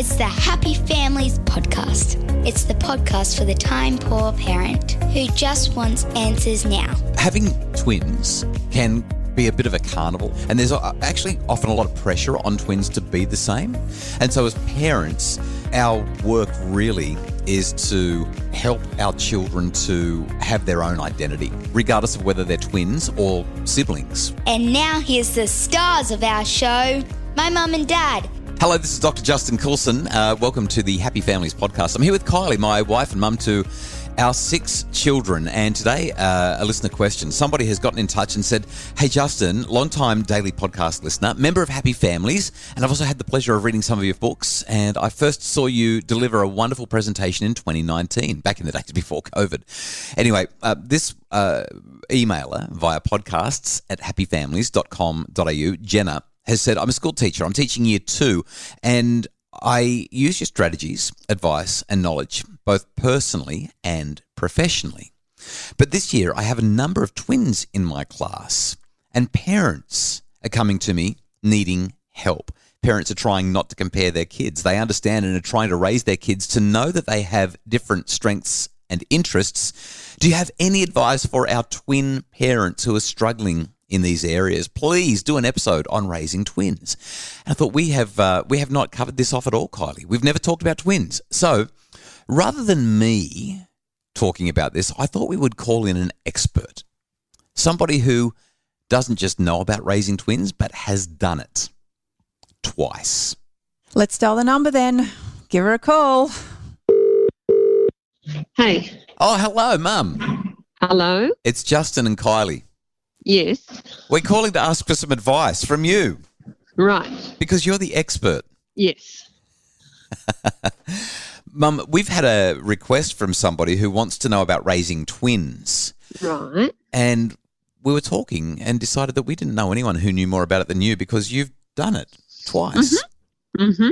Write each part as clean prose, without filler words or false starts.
It's the Happy Families podcast. It's the podcast for the time-poor parent who just wants answers now. Having twins can be a bit of a carnival, and there's actually often a lot of pressure on twins to be the same. And so as parents, our work really is to help our children to have their own identity, regardless of whether they're twins or siblings. And now here's the stars of our show, my mum and dad. Hello, this is Dr. Justin Coulson. Welcome to the Happy Families podcast. I'm here with Kylie, my wife and mum to our 6 children. And today, a listener question. Somebody has gotten in touch and said, hey, Justin, long-time daily podcast listener, member of Happy Families, and I've also had the pleasure of reading some of your books. And I first saw you deliver a wonderful presentation in 2019, back in the days before COVID. Anyway, this emailer via podcasts@happyfamilies.com.au, Jenna, has said, I'm a school teacher. I'm teaching year 2, and I use your strategies, advice, and knowledge, both personally and professionally. But this year, I have a number of twins in my class, and parents are coming to me needing help. Parents are trying not to compare their kids. They understand and are trying to raise their kids to know that they have different strengths and interests. Do you have any advice for our twin parents who are struggling in these areas? Please do an episode on raising twins. And I thought we have not covered this off at all, Kylie. We've never talked about twins. So rather than me talking about this, I thought we would call in an expert, somebody who doesn't just know about raising twins, but has done it twice. Let's dial the number then. Give her a call. Hey. Oh, hello, Mum. Hello. It's Justin and Kylie. Yes. We're calling to ask for some advice from you. Right. Because you're the expert. Yes. Mum, we've had a request from somebody who wants to know about raising twins. Right. And we were talking and decided that we didn't know anyone who knew more about it than you because you've done it twice. Mm-hmm.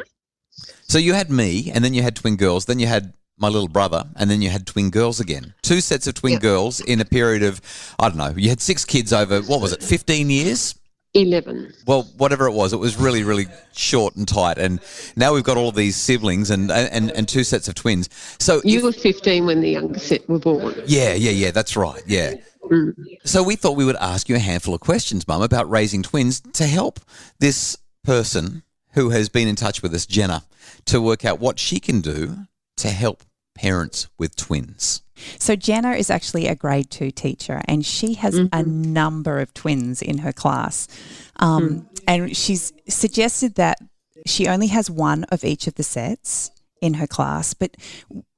So you had me, and then you had twin girls, then you had my little brother, and then you had twin girls again. 2 sets of twin girls in a period of, I don't know, you had 6 kids over, 15 years? 11. Well, whatever it was really, really short and tight. And now we've got all of these siblings and 2 sets of twins. So You were 15 when the younger set were born. Yeah, that's right, yeah. Mm. So we thought we would ask you a handful of questions, Mum, about raising twins to help this person who has been in touch with us, Jenna, to work out what she can do to help parents with twins. So Jenna is actually a grade 2 teacher, and she has a number of twins in her class. And she's suggested that she only has one of each of the sets in her class, but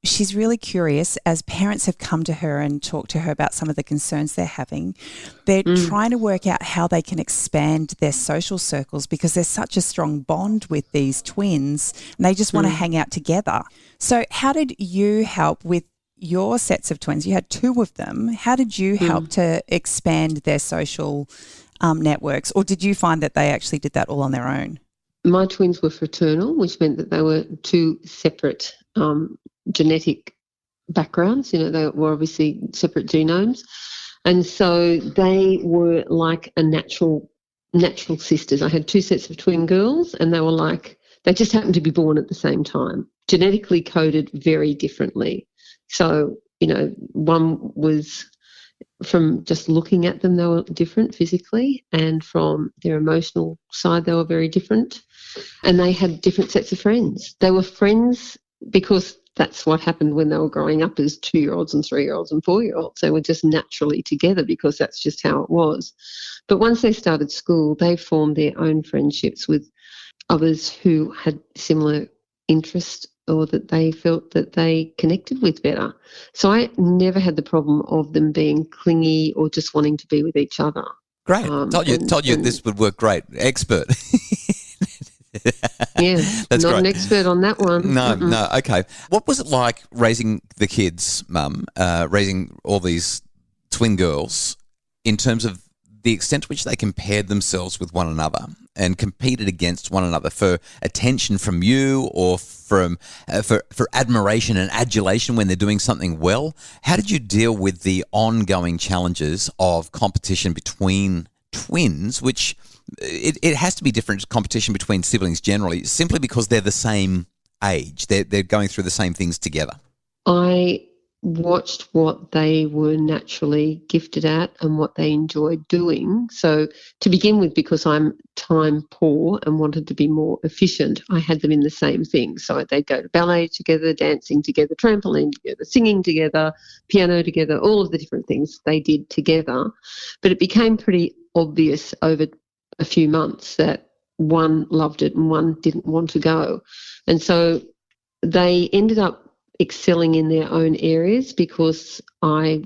she's really curious as parents have come to her and talked to her about some of the concerns they're having. They're trying to work out how they can expand their social circles because there's such a strong bond with these twins and they just want to hang out together. So how did you help with your sets of twins? You had 2 of them. How did you help to expand their social networks, or did you find that they actually did that all on their own? My twins were fraternal, which meant that they were 2 separate genetic backgrounds. You know, they were obviously separate genomes. And so they were like a natural sisters. I had 2 sets of twin girls, and they were like, they just happened to be born at the same time, genetically coded very differently. So, you know, one was, from just looking at them, they were different physically, and from their emotional side, they were very different. And they had different sets of friends. They were friends because that's what happened when they were growing up as 2-year-olds and 3-year-olds and 4-year-olds. They were just naturally together because that's just how it was. But once they started school, they formed their own friendships with others who had similar interests or that they felt that they connected with better. So I never had the problem of them being clingy or just wanting to be with each other. Great. Told you this would work great. Expert. Yeah, that's not great. An expert on that one. No, okay. What was it like raising the kids, Mum, raising all these twin girls in terms of the extent to which they compared themselves with one another and competed against one another for attention from you or for admiration and adulation when they're doing something well? How did you deal with the ongoing challenges of competition between twins, which it has to be different competition between siblings generally, simply because they're the same age? They're going through the same things together. I watched what they were naturally gifted at and what they enjoyed doing. So to begin with, because I'm time poor and wanted to be more efficient, I had them in the same thing. So they'd go to ballet together, dancing together, trampoline together, singing together, piano together, all of the different things they did together. But it became pretty obvious over a few months that one loved it and one didn't want to go. And so they ended up excelling in their own areas because I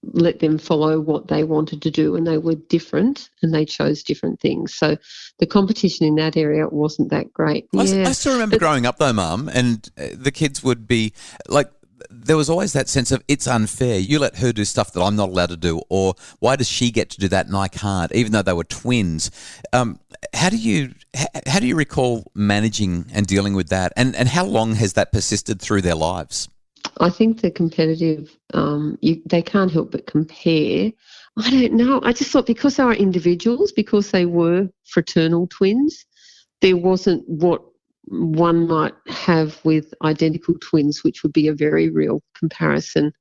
let them follow what they wanted to do, and they were different and they chose different things. So the competition in that area wasn't that great. I still remember growing up though, Mum, and the kids would be like, there was always that sense of it's unfair. You let her do stuff that I'm not allowed to do, or why does she get to do that and I can't, even though they were twins. How do you recall managing and dealing with that, and how long has that persisted through their lives? I think the competitive, they can't help but compare. I don't know. I just thought because they were individuals, because they were fraternal twins, there wasn't what one might have with identical twins, which would be a very real comparison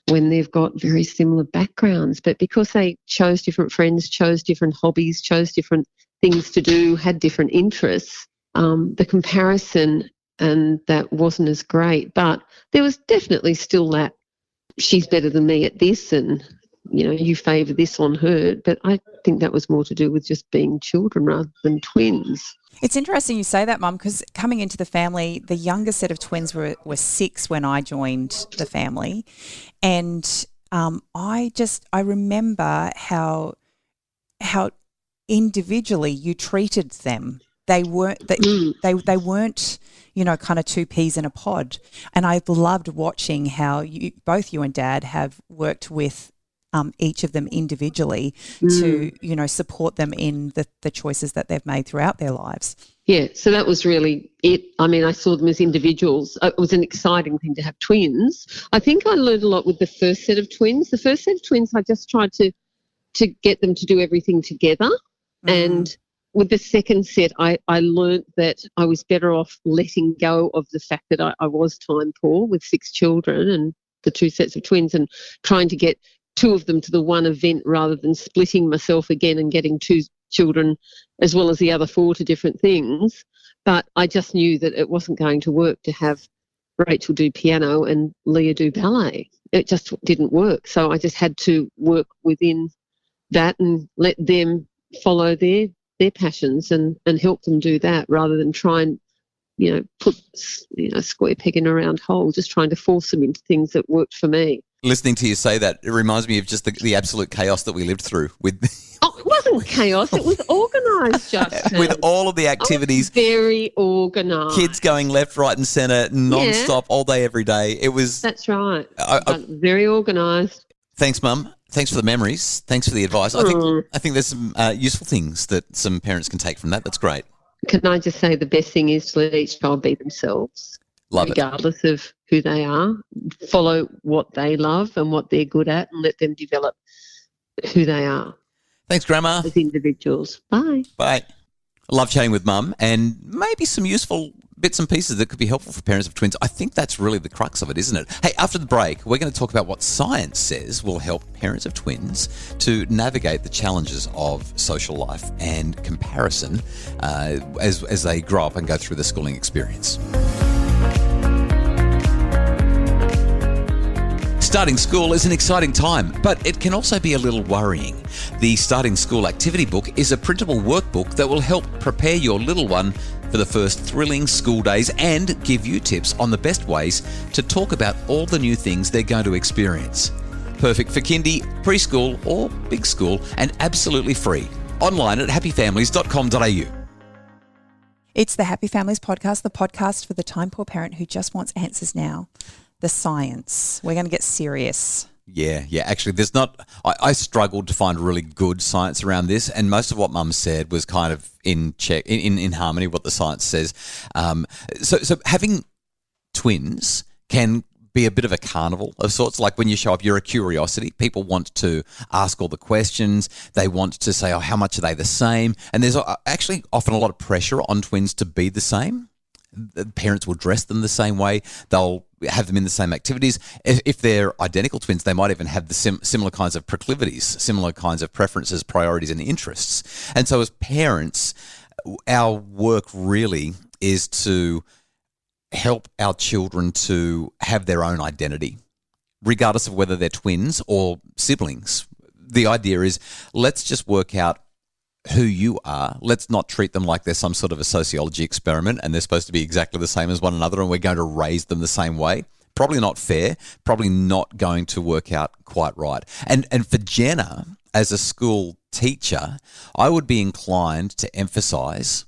when they've got very similar backgrounds. But because they chose different friends, chose different hobbies, chose different things to do, had different interests, the comparison and that wasn't as great. But there was definitely still that she's better than me at this and, you know, you favour this on her. But I think that was more to do with just being children rather than twins. It's interesting you say that, Mum, because coming into the family, the younger set of twins were 6 when I joined the family. And I remember how individually you treated them. They weren't, they weren't, you know, kind of two peas in a pod. And I loved watching how both you and Dad have worked with each of them individually to, you know, support them in the choices that they've made throughout their lives. Yeah, so that was really it. I mean, I saw them as individuals. It was an exciting thing to have twins. I think I learned a lot with the first set of twins. The first set of twins, I just tried to get them to do everything together. And with the second set, I learned that I was better off letting go of the fact that I was time poor with 6 children and the 2 sets of twins, and trying to get 2 of them to the one event rather than splitting myself again and getting 2 children as well as the other 4 to different things. But I just knew that it wasn't going to work to have Rachel do piano and Leah do ballet. It just didn't work. So I just had to work within that and let them follow their passions and help them do that rather than try and, you know, put, you know, square peg in a round hole, just trying to force them into things that worked for me. Listening to you say that, it reminds me of just the absolute chaos that we lived through with. Oh, it wasn't chaos. It was organised, Justin. With all of the activities. Very organised. Kids going left, right and centre, non-stop, all day, every day. It was. That's right. Very organised. Thanks, Mum. Thanks for the memories. Thanks for the advice. I think there's some useful things that some parents can take from that. That's great. Can I just say the best thing is to let each child be themselves. Love regardless of who they are. Follow what they love and what they're good at and let them develop who they are. Thanks, Grandma. As individuals. Bye. Bye. I love chatting with Mum, and maybe some useful bits and pieces that could be helpful for parents of twins. I think that's really the crux of it, isn't it? Hey, after the break, we're going to talk about what science says will help parents of twins to navigate the challenges of social life and comparison as they grow up and go through the schooling experience. Starting school is an exciting time, but it can also be a little worrying. The Starting School Activity Book is a printable workbook that will help prepare your little one for the first thrilling school days and give you tips on the best ways to talk about all the new things they're going to experience. Perfect for kindy, preschool or big school, and absolutely free. Online at happyfamilies.com.au. It's the Happy Families Podcast, the podcast for the time poor parent who just wants answers now. The science. We're going to get serious. Yeah. Actually, there's not. I struggled to find really good science around this, and most of what Mum said was kind of in check, in harmony with what the science says. So having twins can be a bit of a carnival of sorts. Like when you show up, you're a curiosity. People want to ask all the questions. They want to say, oh, how much are they the same? And there's actually often a lot of pressure on twins to be the same. The parents will dress them the same way. They'll have them in the same activities. If they're identical twins, they might even have the similar kinds of proclivities, similar kinds of preferences, priorities, and interests. And so as parents, our work really is to help our children to have their own identity, regardless of whether they're twins or siblings. The idea is, let's just work out who you are. Let's not treat them like they're some sort of a sociology experiment and they're supposed to be exactly the same as one another and we're going to raise them the same way. Probably not fair, probably not going to work out quite right. And for Jenna, as a school teacher, I would be inclined to emphasize,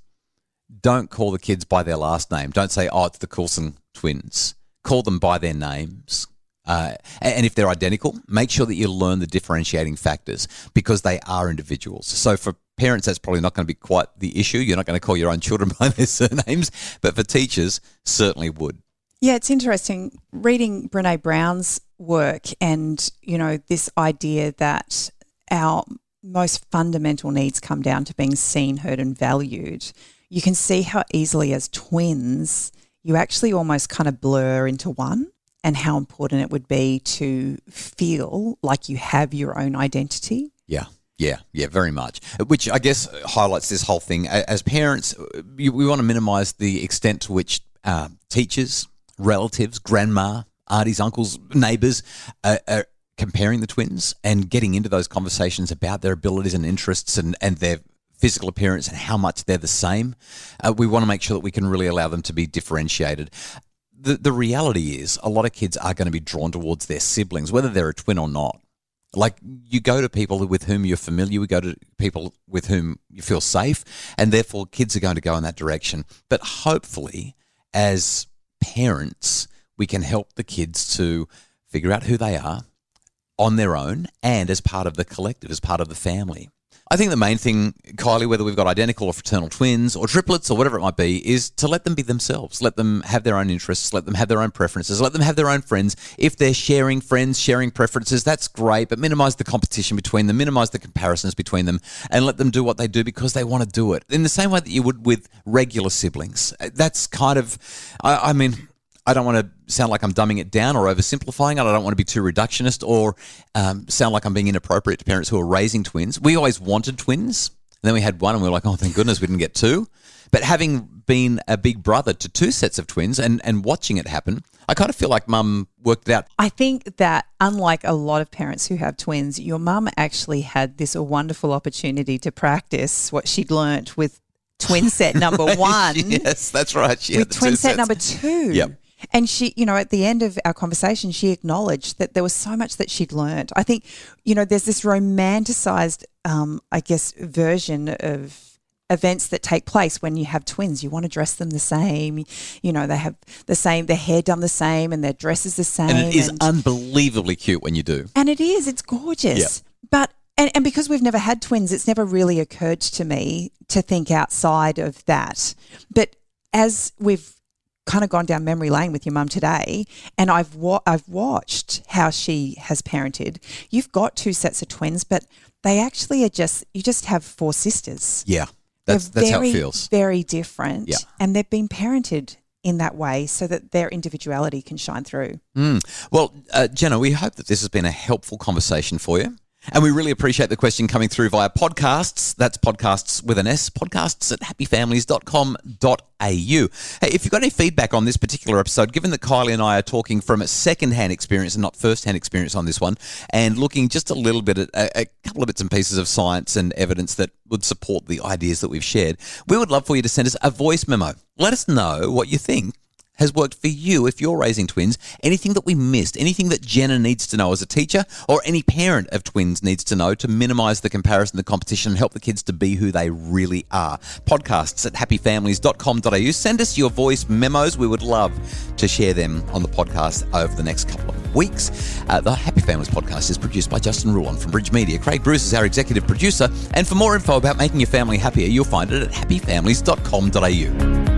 don't call the kids by their last name. Don't say, oh, it's the Coulson twins. Call them by their names. And if they're identical, make sure that you learn the differentiating factors because they are individuals. So for parents, that's probably not going to be quite the issue. You're not going to call your own children by their surnames, but for teachers, certainly would. Yeah, it's interesting reading Brené Brown's work and, this idea that our most fundamental needs come down to being seen, heard and valued. You can see how easily as twins, you actually almost kind of blur into one. And how important it would be to feel like you have your own identity. Yeah, very much. Which I guess highlights this whole thing. As parents, we want to minimise the extent to which teachers, relatives, grandma, aunties, uncles, neighbours are comparing the twins and getting into those conversations about their abilities and interests and their physical appearance and how much they're the same. We want to make sure that we can really allow them to be differentiated. The reality is a lot of kids are going to be drawn towards their siblings, whether they're a twin or not. Like you go to people with whom you're familiar, we go to people with whom you feel safe, and therefore kids are going to go in that direction. But hopefully, as parents, we can help the kids to figure out who they are on their own and as part of the collective, as part of the family. I think the main thing, Kylie, whether we've got identical or fraternal twins or triplets or whatever it might be, is to let them be themselves. Let them have their own interests. Let them have their own preferences. Let them have their own friends. If they're sharing friends, sharing preferences, that's great, but minimise the competition between them, minimise the comparisons between them, and let them do what they do because they want to do it. In the same way that you would with regular siblings. That's kind of, I don't want to sound like I'm dumbing it down or oversimplifying it. I don't want to be too reductionist or sound like I'm being inappropriate to parents who are raising twins. We always wanted twins. And then we had one and we were like, oh, thank goodness we didn't get two. But having been a big brother to two sets of twins and watching it happen, I kind of feel like mum worked it out. I think that unlike a lot of parents who have twins, your mum actually had this wonderful opportunity to practice what she'd learnt with twin set number one. Yes, that's right. She with twin set number two. Yep. And she, at the end of our conversation, she acknowledged that there was so much that she'd learned. I think, there's this romanticized, version of events that take place when you have twins. You want to dress them the same. They have the same, their hair done the same and their dress is the same. And it is unbelievably cute when you do. And it is. It's gorgeous. Yep. But and because we've never had twins, it's never really occurred to me to think outside of that. But as we've kind of gone down memory lane with your mum today, and I've watched how she has parented. You've got two sets of twins, but they actually are you just have four sisters. Yeah, that's how it feels. Very different, and they've been parented in that way so that their individuality can shine through. Well, Jenna, we hope that this has been a helpful conversation for you. And we really appreciate the question coming through via podcasts. That's podcasts with an S, podcasts@happyfamilies.com.au. Hey, if you've got any feedback on this particular episode, given that Kylie and I are talking from a second-hand experience and not first-hand experience on this one, and looking just a little bit at a couple of bits and pieces of science and evidence that would support the ideas that we've shared, we would love for you to send us a voice memo. Let us know what you think has worked for you if you're raising twins, anything that we missed, anything that Jenna needs to know as a teacher or any parent of twins needs to know to minimise the comparison, the competition and help the kids to be who they really are. Podcasts@happyfamilies.com.au. Send us your voice memos. We would love to share them on the podcast over the next couple of weeks. The Happy Families podcast is produced by Justin Rulon from Bridge Media. Craig Bruce is our executive producer. And for more info about making your family happier, you'll find it at happyfamilies.com.au.